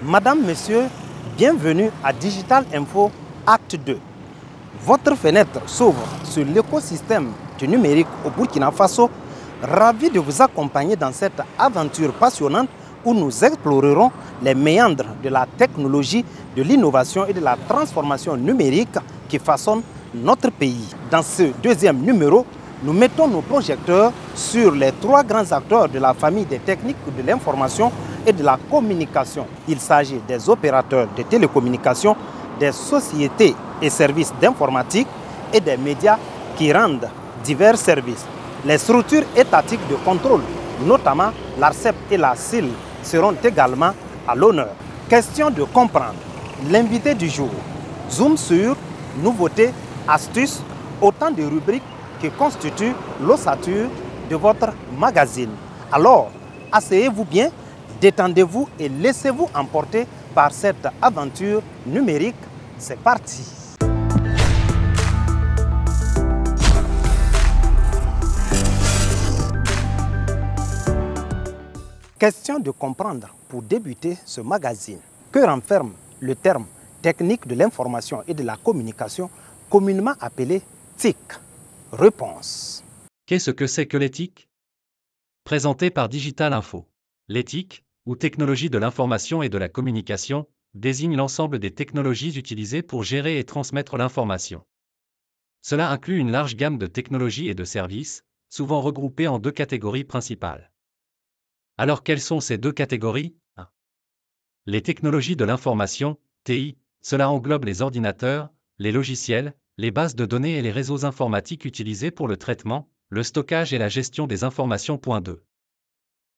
Madame, Monsieur, bienvenue à Digital Info Acte 2. Votre fenêtre s'ouvre sur l'écosystème du numérique au Burkina Faso. Ravi de vous accompagner dans cette aventure passionnante où nous explorerons les méandres de la technologie, de l'innovation et de la transformation numérique qui façonnent notre pays. Dans ce deuxième numéro, nous mettons nos projecteurs sur les trois grands acteurs de la famille des techniques de l'information et de la communication. Il s'agit des opérateurs de télécommunications, des sociétés et services d'informatique et des médias qui rendent divers services. Les structures étatiques de contrôle, notamment l'ARCEP et la CIL, seront également à l'honneur. Question de comprendre. L'invité du jour zoom sur nouveautés, astuces, autant de rubriques qui constituent l'ossature de votre magazine. Alors, asseyez-vous bien, détendez-vous et laissez-vous emporter par cette aventure numérique. C'est parti! Question de comprendre pour débuter ce magazine. Que renferme le terme technique de l'information et de la communication, communément appelé TIC? Réponse. Qu'est-ce que c'est que l'éthique? Présenté par Digital Info. L'éthique, ou technologie de l'information et de la communication, désigne l'ensemble des technologies utilisées pour gérer et transmettre l'information. Cela inclut une large gamme de technologies et de services, souvent regroupées en deux catégories principales. Alors quelles sont ces deux catégories? Les technologies de l'information, TI, cela englobe les ordinateurs, les logiciels, les bases de données et les réseaux informatiques utilisés pour le traitement, le stockage et la gestion des informations. 2.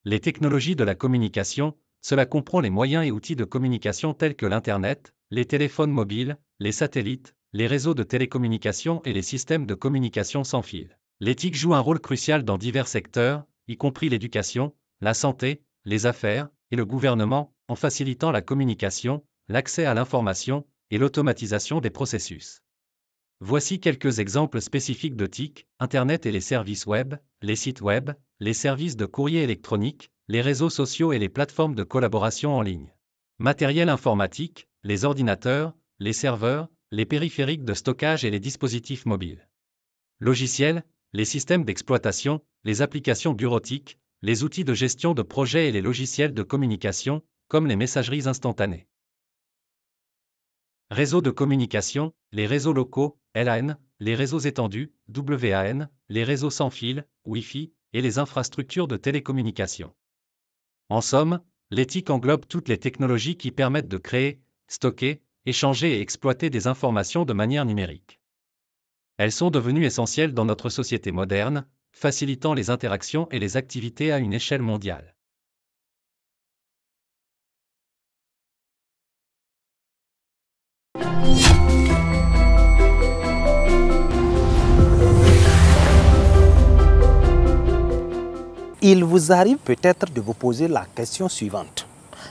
Les technologies de la communication, cela comprend les moyens et outils de communication tels que l'Internet, les téléphones mobiles, les satellites, les réseaux de télécommunication et les systèmes de communication sans fil. L'éthique joue un rôle crucial dans divers secteurs, y compris l'éducation, la santé, les affaires et le gouvernement, en facilitant la communication, l'accès à l'information et l'automatisation des processus. Voici quelques exemples spécifiques de TIC, Internet et les services web, les sites web, les services de courrier électronique, les réseaux sociaux et les plateformes de collaboration en ligne. Matériel informatique, les ordinateurs, les serveurs, les périphériques de stockage et les dispositifs mobiles. Logiciels, les systèmes d'exploitation, les applications bureautiques, les outils de gestion de projet et les logiciels de communication, comme les messageries instantanées. Réseaux de communication, les réseaux locaux, LAN, les réseaux étendus, WAN, les réseaux sans fil, Wi-Fi, et les infrastructures de télécommunication. En somme, l'éthique englobe toutes les technologies qui permettent de créer, stocker, échanger et exploiter des informations de manière numérique. Elles sont devenues essentielles dans notre société moderne, facilitant les interactions et les activités à une échelle mondiale. Il vous arrive peut-être de vous poser la question suivante.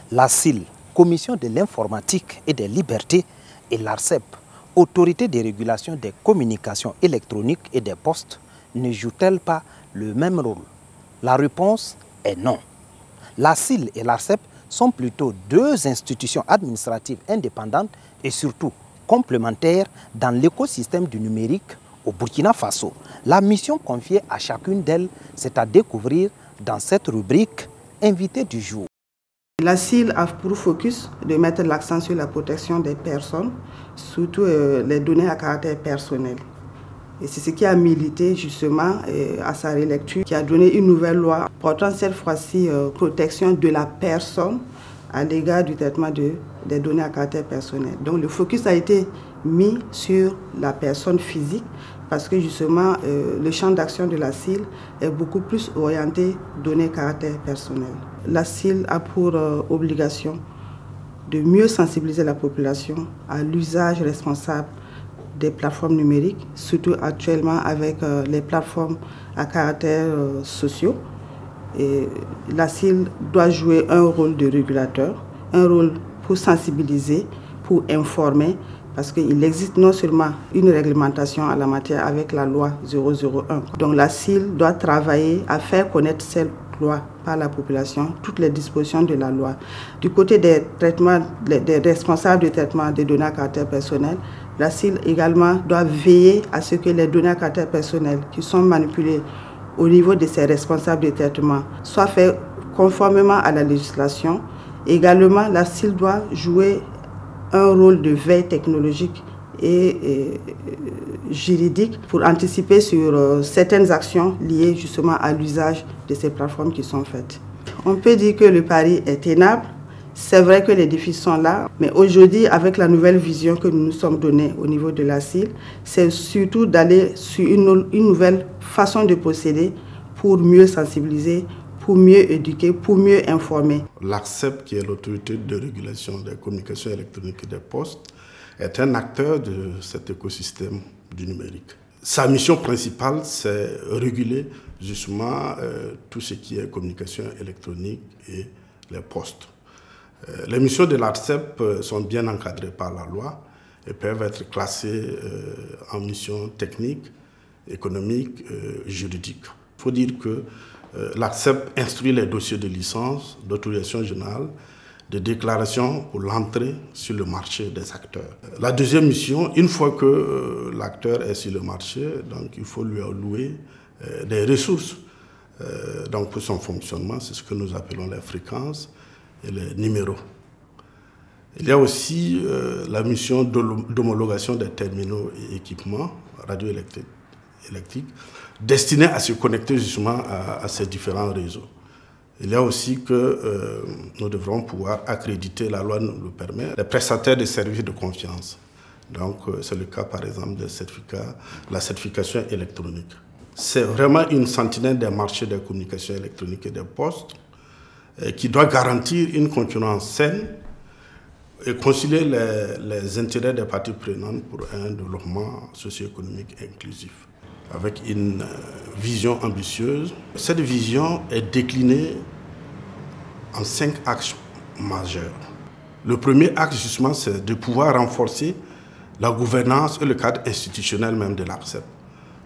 La CIL, Commission de l'informatique et des libertés, et l'ARCEP, Autorité de régulation des communications électroniques et des postes, ne jouent-elles pas le même rôle? La réponse est non. La CIL et l'ARCEP sont plutôt deux institutions administratives indépendantes et surtout complémentaires dans l'écosystème du numérique au Burkina Faso. La mission confiée à chacune d'elles, c'est à découvrir dans cette rubrique Invité du jour. La CIL a pour focus de mettre l'accent sur la protection des personnes, surtout les données à caractère personnel. Et c'est ce qui a milité justement à sa relecture, qui a donné une nouvelle loi portant cette fois-ci protection de la personne à l'égard du traitement des données à caractère personnel. Donc le focus a été mis sur la personne physique parce que justement le champ d'action de la CIL est beaucoup plus orienté données à caractère personnel. La CIL a pour obligation de mieux sensibiliser la population à l'usage responsable des plateformes numériques, surtout actuellement avec les plateformes à caractère sociaux. Et la CIL doit jouer un rôle de régulateur, un rôle pour sensibiliser, pour informer, parce qu'il existe non seulement une réglementation en la matière avec la loi 001. Donc la CIL doit travailler à faire connaître loi par la population, toutes les dispositions de la loi. Du côté des traitements, des responsables de traitement des données à caractère personnel, la CIL également doit veiller à ce que les données à caractère personnel qui sont manipulées au niveau de ces responsables de traitement soient faites conformément à la législation. Également, la CIL doit jouer un rôle de veille technologique et juridique pour anticiper sur certaines actions liées justement à l'usage de ces plateformes qui sont faites. On peut dire que le pari est tenable. C'est vrai que les défis sont là, mais aujourd'hui, avec la nouvelle vision que nous nous sommes donnée au niveau de la CIL, c'est surtout d'aller sur une nouvelle façon de procéder pour mieux sensibiliser, pour mieux éduquer, pour mieux informer. L'ARCEP, qui est l'autorité de régulation des communications électroniques et des postes, est un acteur de cet écosystème du numérique. Sa mission principale, c'est réguler justement tout ce qui est communication électronique et les postes. Les missions de l'ARCEP sont bien encadrées par la loi et peuvent être classées en missions techniques, économiques, juridiques. Il faut dire que l'ARCEP instruit les dossiers de licence, d'autorisation générale, de déclaration pour l'entrée sur le marché des acteurs. La deuxième mission, une fois que l'acteur est sur le marché, donc il faut lui allouer des ressources. Donc pour son fonctionnement, c'est ce que nous appelons les fréquences et les numéros. Il y a aussi la mission d'homologation des terminaux et équipements radioélectriques destinés à se connecter justement à ces différents réseaux. Il y a aussi que nous devrons pouvoir accréditer, la loi nous le permet, les prestataires de services de confiance. Donc c'est le cas par exemple des certificats, la certification électronique. C'est vraiment une sentinelle des marchés des communications électroniques et des postes qui doit garantir une concurrence saine et concilier les intérêts des parties prenantes pour un développement socio-économique inclusif. Avec une vision ambitieuse. Cette vision est déclinée en 5 axes majeurs. Le premier axe, justement, c'est de pouvoir renforcer la gouvernance et le cadre institutionnel même de l'ARCEP.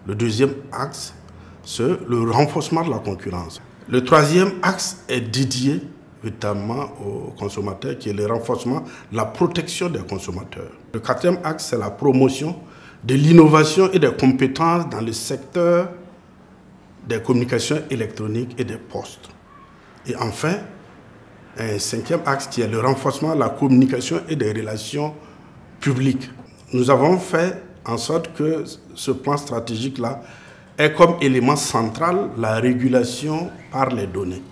Le deuxième axe, c'est le renforcement de la concurrence. Le troisième axe est dédié notamment aux consommateurs, qui est le renforcement de la protection des consommateurs. Le quatrième axe, c'est la promotion de l'innovation et des compétences dans le secteur des communications électroniques et des postes. Et enfin, un cinquième axe qui est le renforcement de la communication et des relations publiques. Nous avons fait en sorte que ce plan stratégique-là ait comme élément central la régulation par les données.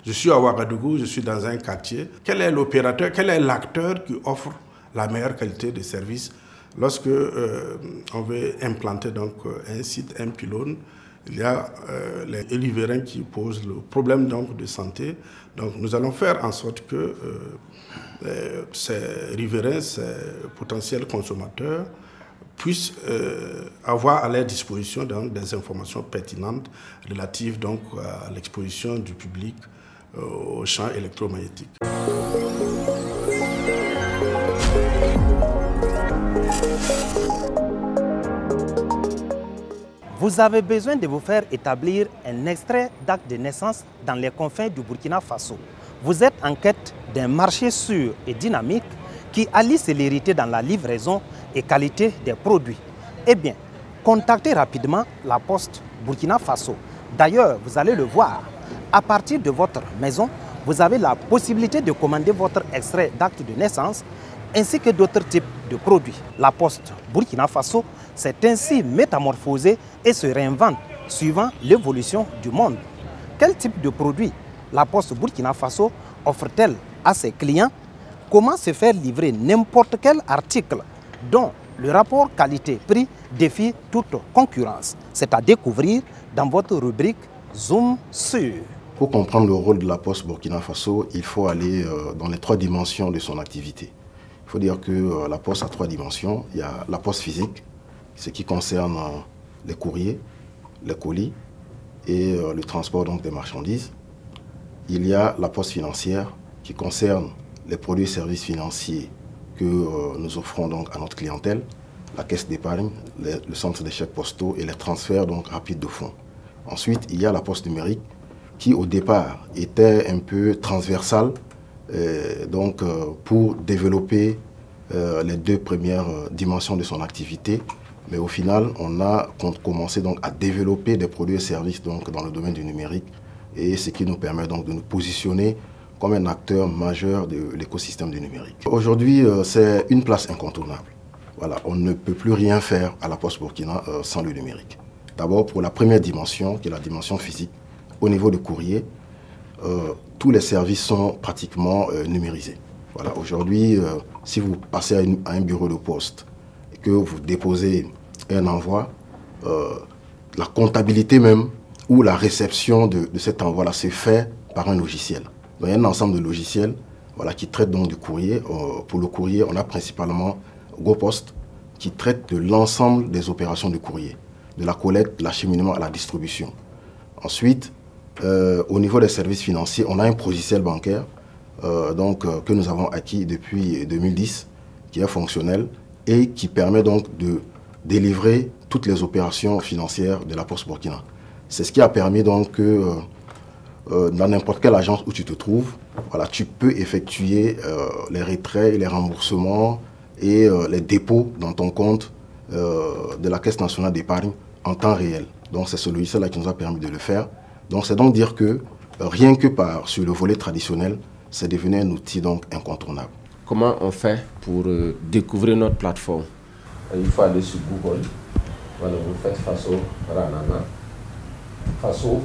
Je suis à Ouagadougou, je suis dans un quartier. Quel est l'opérateur, quel est l'acteur qui offre la meilleure qualité de service? Lorsque on veut implanter donc, un site, un pylône, il y a les riverains qui posent le problème donc, de santé. Donc nous allons faire en sorte que ces riverains, ces potentiels consommateurs, puissent avoir à leur disposition donc, des informations pertinentes relatives donc, à l'exposition du public au champ électromagnétique. Vous avez besoin de vous faire établir un extrait d'acte de naissance dans les confins du Burkina Faso. Vous êtes en quête d'un marché sûr et dynamique qui allie célérité dans la livraison et qualité des produits. Eh bien, contactez rapidement la Poste Burkina Faso. D'ailleurs, vous allez le voir, à partir de votre maison, vous avez la possibilité de commander votre extrait d'acte de naissance ainsi que d'autres types de produits. La Poste Burkina Faso s'est ainsi métamorphosée et se réinvente suivant l'évolution du monde. Quel type de produits la Poste Burkina Faso offre-t-elle à ses clients? Comment se faire livrer n'importe quel article dont le rapport qualité-prix défie toute concurrence? C'est à découvrir dans votre rubrique Zoom sur. Pour comprendre le rôle de la Poste Burkina Faso, il faut aller dans les 3 dimensions de son activité. Il faut dire que la Poste a 3 dimensions. Il y a la Poste physique, ce qui concerne les courriers, les colis et le transport donc, des marchandises. Il y a la Poste financière qui concerne les produits et services financiers que nous offrons donc, à notre clientèle, la caisse d'épargne, le centre des chèques postaux et les transferts donc, rapides de fonds. Ensuite, il y a la Poste numérique qui au départ était un peu transversale, pour développer les deux premières dimensions de son activité. Mais au final, on a commencé donc à développer des produits et services donc dans le domaine du numérique, et ce qui nous permet donc de nous positionner comme un acteur majeur de l'écosystème du numérique. Aujourd'hui, c'est une place incontournable. Voilà, on ne peut plus rien faire à la Poste Burkina sans le numérique. D'abord, pour la première dimension, qui est la dimension physique, au niveau du courrier, tous les services sont pratiquement numérisés. Voilà, aujourd'hui, si vous passez à un bureau de poste et que vous déposez un envoi, la comptabilité même ou la réception de cet envoi-là se fait par un logiciel. Donc, il y a un ensemble de logiciels qui traitent donc du courrier. Pour le courrier, on a principalement GoPost qui traite de l'ensemble des opérations du courrier, de la collecte, de l'acheminement à la distribution. Ensuite, au niveau des services financiers, on a un logiciel bancaire que nous avons acquis depuis 2010, qui est fonctionnel et qui permet donc de délivrer toutes les opérations financières de la Poste Burkina. C'est ce qui a permis donc que dans n'importe quelle agence où tu te trouves, tu peux effectuer les retraits, les remboursements et les dépôts dans ton compte de la Caisse nationale d'épargne en temps réel. Donc c'est ce logiciel-là qui nous a permis de le faire. Donc c'est donc dire que rien que sur le volet traditionnel, c'est devenu un outil donc incontournable. Comment on fait pour découvrir notre plateforme? Il faut aller sur Google. Voilà, vous faites Faso Ranana. Faso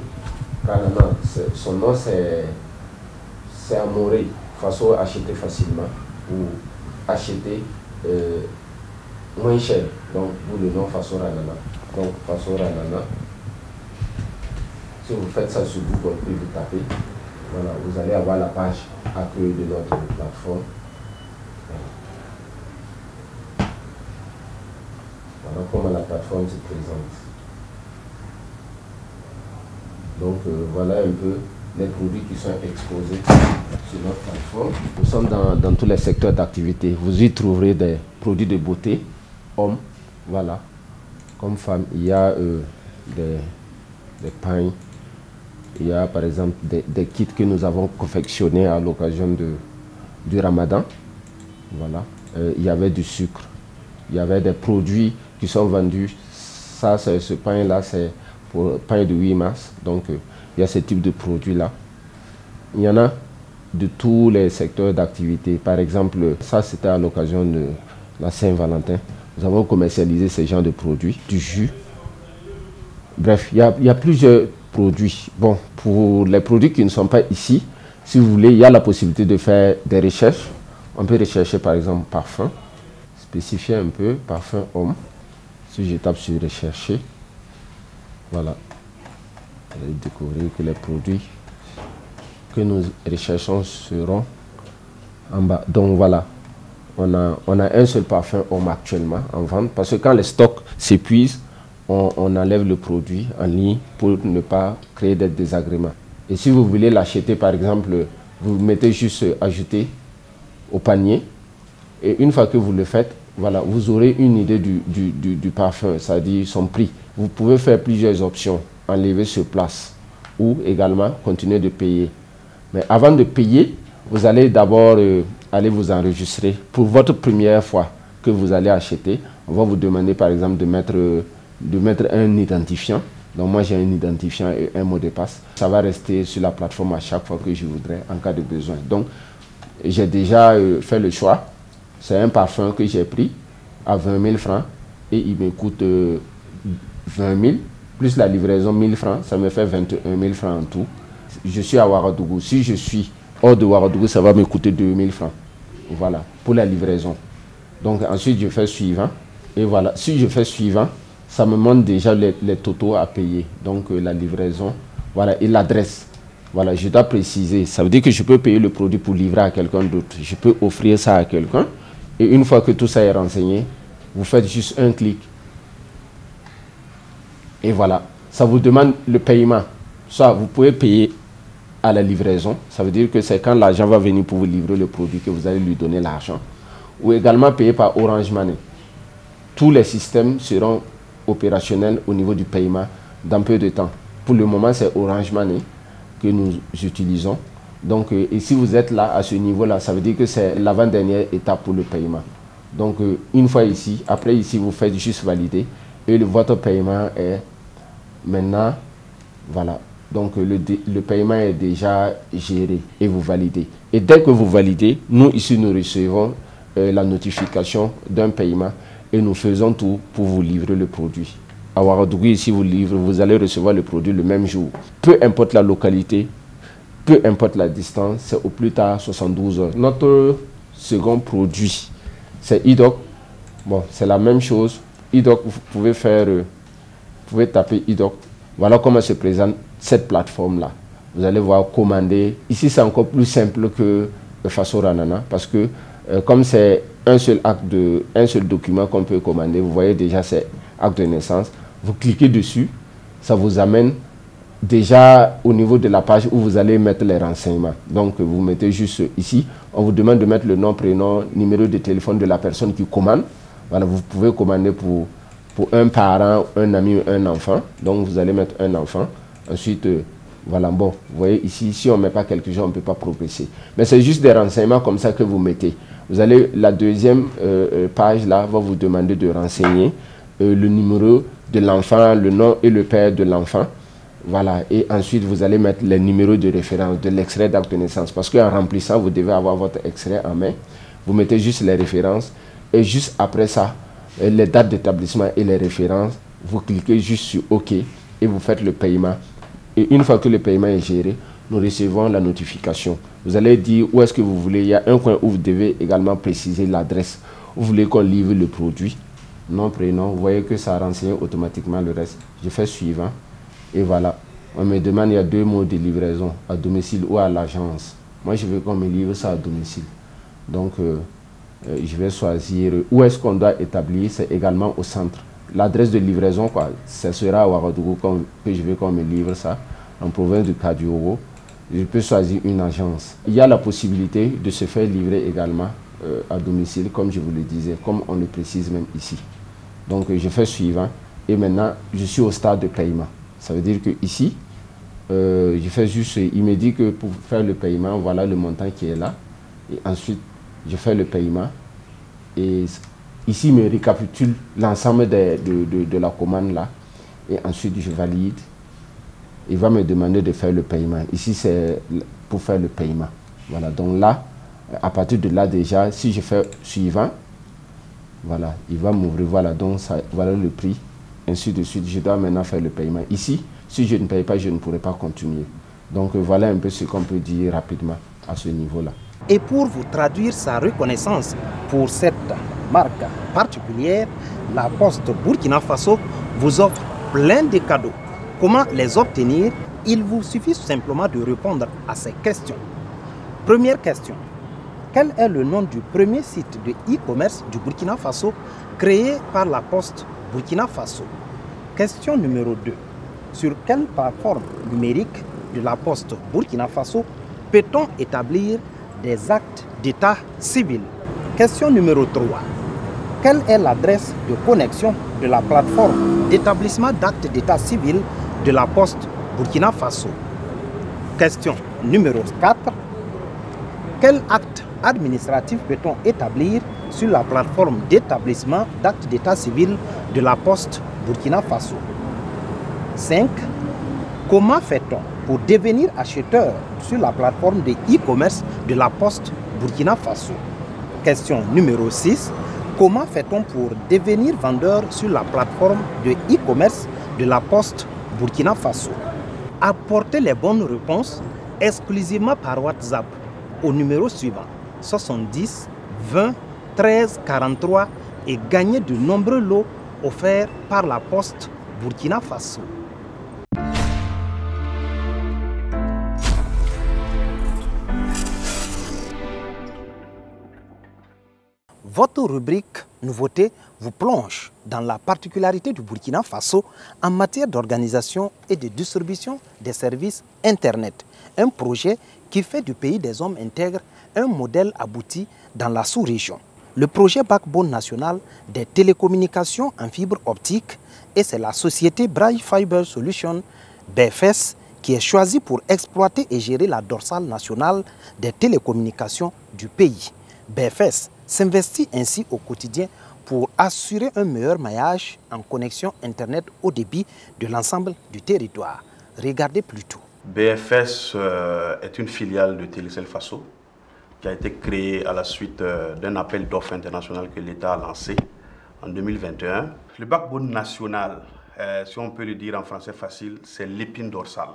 Ranana, son nom c'est Amoré. Faso, acheter facilement ou acheter moins cher. Donc vous le nom Faso Ranana. Donc Faso Ranana. Si vous faites ça sur Google, puis vous tapez, voilà, vous allez avoir la page accueil de notre plateforme. Voilà comment la plateforme se présente. Donc voilà un peu les produits qui sont exposés sur notre plateforme. Nous sommes dans tous les secteurs d'activité. Vous y trouverez des produits de beauté, hommes, voilà. Comme femmes, il y a des pains. Il y a par exemple des kits que nous avons confectionnés à l'occasion du Ramadan. Voilà. Il y avait du sucre. Il y avait des produits qui sont vendus. Ça, ce pain-là, c'est pour le pain de 8 mars. Donc, il y a ce type de produits-là. Il y en a de tous les secteurs d'activité. Par exemple, ça, c'était à l'occasion de la Saint-Valentin. Nous avons commercialisé ce genre de produits, du jus. Bref, il y a plusieurs produits. Bon, pour les produits qui ne sont pas ici, si vous voulez, il y a la possibilité de faire des recherches. On peut rechercher par exemple parfum, spécifier un peu, parfum homme. Si je tape sur rechercher, voilà, vous allez découvrir que les produits que nous recherchons seront en bas. Donc voilà, on a un seul parfum homme actuellement en vente, parce que quand les stocks s'épuisent, on enlève le produit en ligne pour ne pas créer des désagréments. Et si vous voulez l'acheter, par exemple, vous mettez juste ajouter au panier. Et une fois que vous le faites, voilà, vous aurez une idée du parfum, c'est-à-dire son prix. Vous pouvez faire plusieurs options, enlever sur place ou également continuer de payer. Mais avant de payer, vous allez d'abord aller vous enregistrer. Pour votre première fois que vous allez acheter, on va vous demander par exemple de mettre un identifiant. Donc moi j'ai un identifiant et un mot de passe. Ça va rester sur la plateforme à chaque fois que je voudrais en cas de besoin. Donc j'ai déjà fait le choix. C'est un parfum que j'ai pris à 20 000 francs et il me coûte 20 000 plus la livraison 1000 francs. Ça me fait 21 000 francs en tout. Je suis à Ouagadougou. Si je suis hors de Ouagadougou, ça va me coûter 2 000 francs. Voilà, pour la livraison. Donc ensuite je fais suivant. Et voilà, si je fais suivant, ça me montre déjà les totaux à payer. Donc la livraison, voilà, et l'adresse. Voilà, je dois préciser. Ça veut dire que je peux payer le produit pour livrer à quelqu'un d'autre. Je peux offrir ça à quelqu'un. Et une fois que tout ça est renseigné, vous faites juste un clic. Et voilà, ça vous demande le paiement. Soit vous pouvez payer à la livraison. Ça veut dire que c'est quand l'agent va venir pour vous livrer le produit que vous allez lui donner l'argent. Ou également payer par Orange Money. Tous les systèmes seront opérationnels au niveau du paiement dans peu de temps. Pour le moment, c'est Orange Money. que nous utilisons. Donc, et si vous êtes là, à ce niveau-là, ça veut dire que c'est l'avant-dernière étape pour le paiement. Donc, une fois ici, après ici, vous faites juste valider et votre paiement est maintenant, voilà. Donc, le paiement est déjà géré et vous validez. Et dès que vous validez, nous ici, nous recevons la notification d'un paiement et nous faisons tout pour vous livrer le produit. À Ouagadougou, ici, vous allez recevoir le produit le même jour. Peu importe la localité, peu importe la distance, c'est au plus tard 72 heures. Notre second produit, c'est iDoc. Bon, c'est la même chose. iDoc, vous pouvez taper iDoc. Voilà comment se présente cette plateforme-là. Vous allez voir commander. Ici, c'est encore plus simple que Faso Ranana parce que comme c'est un seul document qu'on peut commander, vous voyez déjà c'est acte de naissance. Vous cliquez dessus, ça vous amène déjà au niveau de la page où vous allez mettre les renseignements. Donc vous mettez juste ici, on vous demande de mettre le nom, prénom, numéro de téléphone de la personne qui commande. Voilà, vous pouvez commander pour un parent, un ami ou un enfant. Donc vous allez mettre un enfant. Ensuite, voilà, bon, vous voyez ici, si on ne met pas quelque chose, on ne peut pas progresser. Mais c'est juste des renseignements comme ça que vous mettez. Vous allez, la deuxième page là va vous demander de renseigner le numéro de l'enfant, le nom et le père de l'enfant. Voilà, et ensuite vous allez mettre les numéros de référence de l'extrait d'acte de naissance. Parce qu'en remplissant, vous devez avoir votre extrait en main. Vous mettez juste les références et juste après ça, les dates d'établissement et les références, vous cliquez juste sur OK et vous faites le paiement. Et une fois que le paiement est géré, nous recevons la notification. Vous allez dire où est-ce que vous voulez. Il y a un coin où vous devez également préciser l'adresse. Vous voulez qu'on livre le produit. Nom, prénom. Vous voyez que ça renseigne automatiquement le reste. Je fais suivant. Et voilà. On me demande, il y a 2 modes de livraison, à domicile ou à l'agence. Moi, je veux qu'on me livre ça à domicile. Donc, je vais choisir où est-ce qu'on doit établir. C'est également au centre. L'adresse de livraison, quoi, ce sera à Ouagadougou que je veux qu'on me livre ça, en province de Kadiogo. Je peux choisir une agence. Il y a la possibilité de se faire livrer également à domicile, comme je vous le disais, comme on le précise même ici. Donc, je fais suivant. Et maintenant, je suis au stade de paiement. Ça veut dire que ici, je fais juste, il me dit que pour faire le paiement, voilà le montant qui est là. Et ensuite, je fais le paiement. Et ici, il me récapitule l'ensemble de la commande là. Et ensuite, je valide. Il va me demander de faire le paiement. Ici, c'est pour faire le paiement. Voilà, donc là, à partir de là déjà, si je fais suivant, voilà, il va m'ouvrir, voilà, donc ça, voilà le prix. Ainsi de suite, je dois maintenant faire le paiement. Ici, si je ne paye pas, je ne pourrai pas continuer. Donc voilà un peu ce qu'on peut dire rapidement à ce niveau-là. Et pour vous traduire sa reconnaissance pour cette marque particulière, la Poste Burkina Faso vous offre plein de cadeaux. Comment les obtenir? Il vous suffit simplement de répondre à ces questions. Première question. Quel est le nom du premier site de e-commerce du Burkina Faso créé par la Poste Burkina Faso? Question numéro 2. Sur quelle plateforme numérique de la Poste Burkina Faso peut-on établir des actes d'état civil? Question numéro 3. Quelle est l'adresse de connexion de la plateforme d'établissement d'actes d'état civil de la Poste Burkina Faso? Question numéro 4. Quel acte administratif peut-on établir sur la plateforme d'établissement d'actes d'état civil de la Poste Burkina Faso? 5. Comment fait-on pour devenir acheteur sur la plateforme de e-commerce de la Poste Burkina Faso? Question numéro 6. Comment fait-on pour devenir vendeur sur la plateforme de e-commerce de la Poste Burkina Faso? Apportez les bonnes réponses exclusivement par WhatsApp au numéro suivant 70 20 13 43 et gagnez de nombreux lots offerts par la Poste Burkina Faso. Votre rubrique Nouveautés vous plonge dans la particularité du Burkina Faso en matière d'organisation et de distribution des services Internet. Un projet qui fait du pays des hommes intègres un modèle abouti dans la sous-région. Le projet Backbone national des télécommunications en fibre optique et c'est la société Braille Fiber Solutions, BFS, qui est choisi pour exploiter et gérer la dorsale nationale des télécommunications du pays. BFS s'investit ainsi au quotidien pour assurer un meilleur maillage en connexion Internet haut débit de l'ensemble du territoire. Regardez plutôt. BFS est une filiale de Télécel Faso qui a été créée à la suite d'un appel d'offres international que l'État a lancé en 2021. Le backbone national, si on peut le dire en français facile, c'est l'épine dorsale.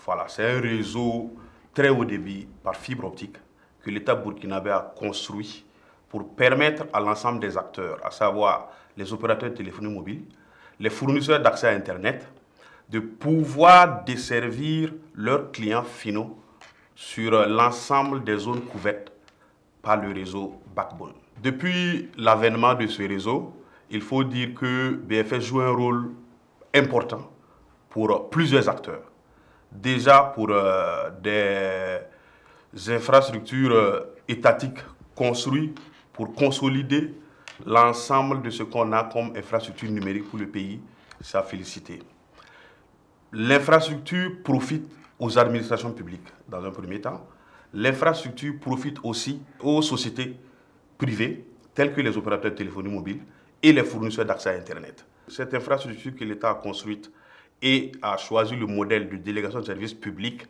Voilà, c'est un réseau très haut débit par fibre optique que l'État burkinabé a construit pour permettre à l'ensemble des acteurs, à savoir les opérateurs de téléphonie mobile, les fournisseurs d'accès à Internet, de pouvoir desservir leurs clients finaux sur l'ensemble des zones couvertes par le réseau backbone. Depuis l'avènement de ce réseau, il faut dire que BFS joue un rôle important pour plusieurs acteurs. Déjà pour des infrastructures étatiques construites pour consolider l'ensemble de ce qu'on a comme infrastructure numérique pour le pays, c'est à féliciter. L'infrastructure profite aux administrations publiques dans un premier temps. L'infrastructure profite aussi aux sociétés privées, telles que les opérateurs de téléphonie mobile et les fournisseurs d'accès à Internet. Cette infrastructure que l'État a construite et a choisi le modèle de délégation de services publics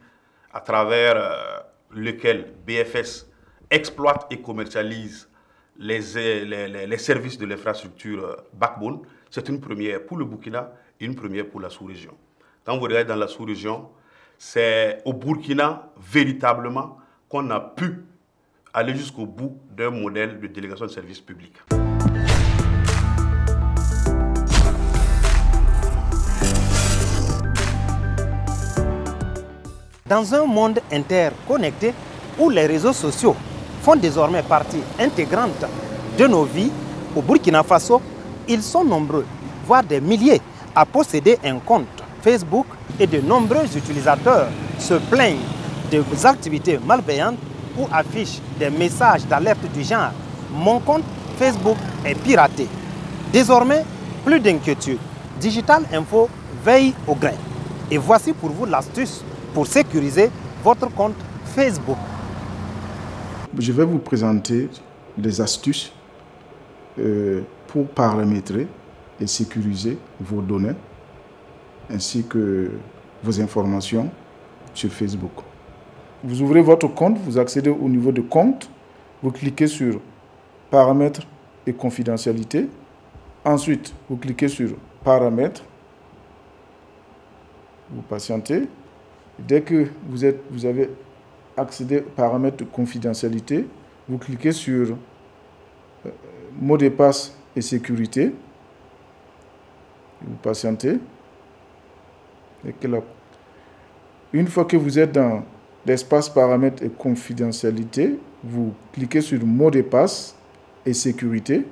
à travers lequel BFS exploite et commercialise les services de l'infrastructure backbone, c'est une première pour le Burkina et une première pour la sous-région. Quand vous regardez dans la sous-région, c'est au Burkina véritablement qu'on a pu aller jusqu'au bout d'un modèle de délégation de services publics. Dans un monde interconnecté où les réseaux sociaux font désormais partie intégrante de nos vies, au Burkina Faso, ils sont nombreux, voire des milliers, à posséder un compte Facebook et de nombreux utilisateurs se plaignent des activités malveillantes ou affichent des messages d'alerte du genre « Mon compte Facebook est piraté ». Désormais, plus d'inquiétude. Digital Info veille au grain. Et voici pour vous l'astuce pour sécuriser votre compte Facebook. Je vais vous présenter des astuces pour paramétrer et sécuriser vos données ainsi que vos informations sur Facebook. Vous ouvrez votre compte, vous accédez au niveau de compte, vous cliquez sur paramètres et confidentialité. Ensuite, vous cliquez sur paramètres, vous patientez. Dès que vous avez accédé aux paramètres de confidentialité, vous cliquez sur mot de passe et sécurité. Vous patientez. Une fois que vous êtes dans l'espace paramètres et confidentialité, vous cliquez sur mot de passe et sécurité.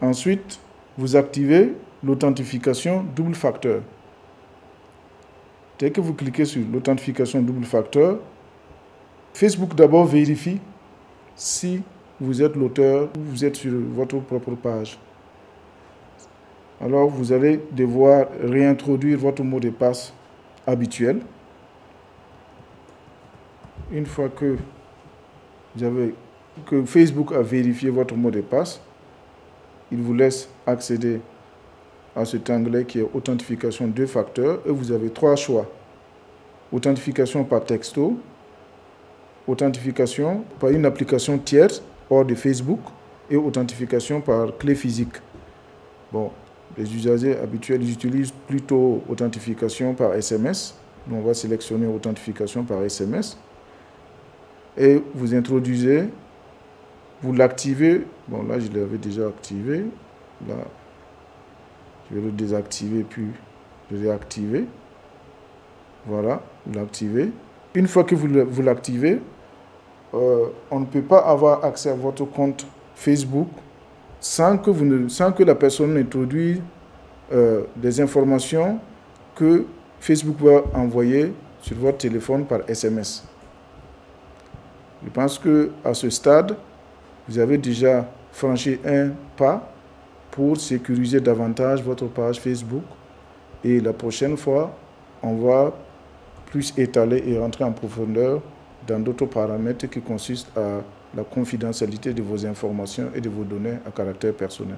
Ensuite, vous activez l'authentification double facteur. Dès que vous cliquez sur l'authentification double facteur, Facebook d'abord vérifie si vous êtes l'auteur ou vous êtes sur votre propre page. Alors, vous allez devoir réintroduire votre mot de passe habituel. Une fois que Facebook a vérifié votre mot de passe, il vous laisse accéder à cet onglet qui est authentification deux facteurs et vous avez trois choix. Authentification par texto, authentification par une application tierce hors de Facebook et authentification par clé physique. Bon, les usagers habituels utilisent plutôt authentification par SMS. Donc on va sélectionner authentification par SMS et vous introduisez, vous l'activez. Bon là je l'avais déjà activé. Là, je vais le désactiver puis le réactiver. Voilà, vous l'activez. Une fois que vous l'activez, on ne peut pas avoir accès à votre compte Facebook sans que la personne introduise des informations que Facebook va envoyer sur votre téléphone par SMS. Je pense qu'à ce stade, vous avez déjà franchi un pas pour sécuriser davantage votre page Facebook Et la prochaine fois, on va plus étaler et rentrer en profondeur dans d'autres paramètres qui consistent à la confidentialité de vos informations et de vos données à caractère personnel.